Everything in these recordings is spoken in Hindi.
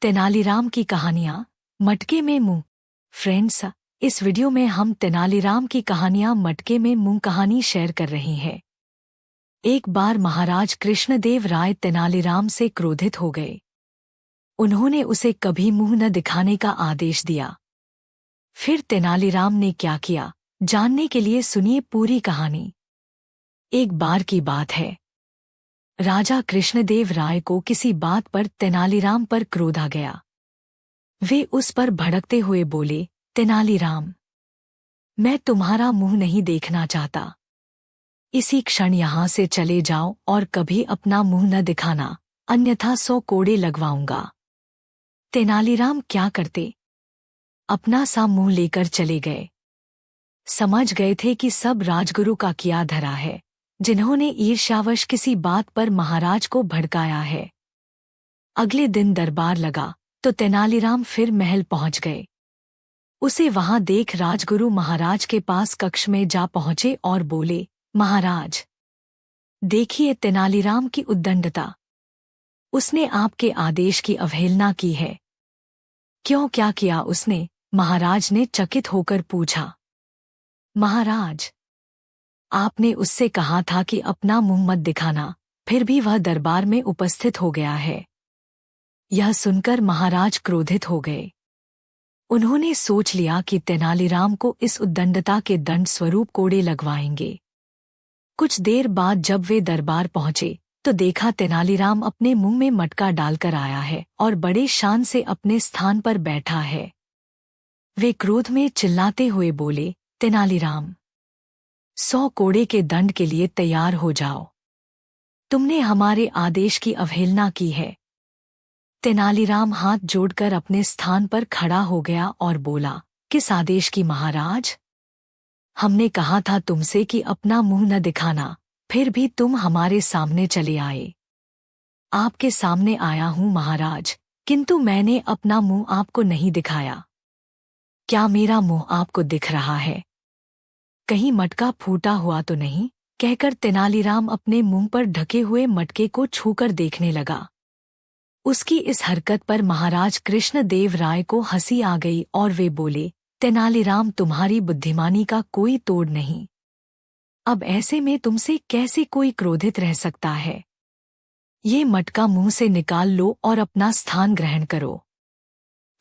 तेनालीराम की कहानियां मटके में मुंह। फ्रेंड्स, इस वीडियो में हम तेनालीराम की कहानियां मटके में मुंह कहानी शेयर कर रही हैं। एक बार महाराज कृष्णदेव राय तेनालीराम से क्रोधित हो गए। उन्होंने उसे कभी मुंह न दिखाने का आदेश दिया। फिर तेनालीराम ने क्या किया, जानने के लिए सुनिए पूरी कहानी। एक बार की बात है। राजा कृष्णदेव राय को किसी बात पर तेनालीराम पर क्रोध आ गया। वे उस पर भड़कते हुए बोले, तेनालीराम, मैं तुम्हारा मुंह नहीं देखना चाहता। इसी क्षण यहाँ से चले जाओ और कभी अपना मुंह न दिखाना, अन्यथा 100 कोड़े लगवाऊंगा। तेनालीराम क्या करते? अपना सा मुंह लेकर चले गए। समझ गए थे कि सब राजगुरु का किया धरा है, जिन्होंने ईर्ष्यावश किसी बात पर महाराज को भड़काया है। अगले दिन दरबार लगा तो तेनालीराम फिर महल पहुंच गए। उसे वहां देख राजगुरु महाराज के पास कक्ष में जा पहुंचे और बोले, महाराज, देखिए तेनालीराम की उद्दंडता। उसने आपके आदेश की अवहेलना की है। क्यों, क्या किया उसने? महाराज ने चकित होकर पूछा। महाराज, आपने उससे कहा था कि अपना मुंह मत दिखाना, फिर भी वह दरबार में उपस्थित हो गया है। यह सुनकर महाराज क्रोधित हो गए। उन्होंने सोच लिया कि तेनालीराम को इस उद्दंडता के दंड स्वरूप कोड़े लगवाएंगे। कुछ देर बाद जब वे दरबार पहुंचे तो देखा तेनालीराम अपने मुंह में मटका डालकर आया है और बड़े शान से अपने स्थान पर बैठा है। वे क्रोध में चिल्लाते हुए बोले, तेनालीराम, 100 कोड़े के दंड के लिए तैयार हो जाओ। तुमने हमारे आदेश की अवहेलना की है। तेनालीराम हाथ जोड़कर अपने स्थान पर खड़ा हो गया और बोला, किस आदेश की महाराज? हमने कहा था तुमसे कि अपना मुंह न दिखाना, फिर भी तुम हमारे सामने चले आए। आपके सामने आया हूं महाराज, किंतु मैंने अपना मुंह आपको नहीं दिखाया। क्या मेरा मुंह आपको दिख रहा है? कहीं मटका फूटा हुआ तो नहीं? कहकर तेनालीराम अपने मुंह पर ढके हुए मटके को छूकर देखने लगा। उसकी इस हरकत पर महाराज कृष्णदेव राय को हंसी आ गई और वे बोले, तेनालीराम, तुम्हारी बुद्धिमानी का कोई तोड़ नहीं। अब ऐसे में तुमसे कैसे कोई क्रोधित रह सकता है? ये मटका मुंह से निकाल लो और अपना स्थान ग्रहण करो।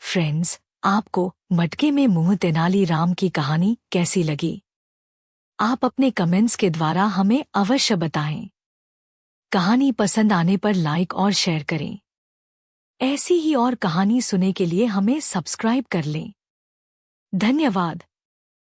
फ्रेंड्स, आपको मटके में मुंह तेनालीराम की कहानी कैसी लगी? आप अपने कमेंट्स के द्वारा हमें अवश्य बताएं। कहानी पसंद आने पर लाइक और शेयर करें। ऐसी ही और कहानी सुनने के लिए हमें सब्सक्राइब कर लें। धन्यवाद।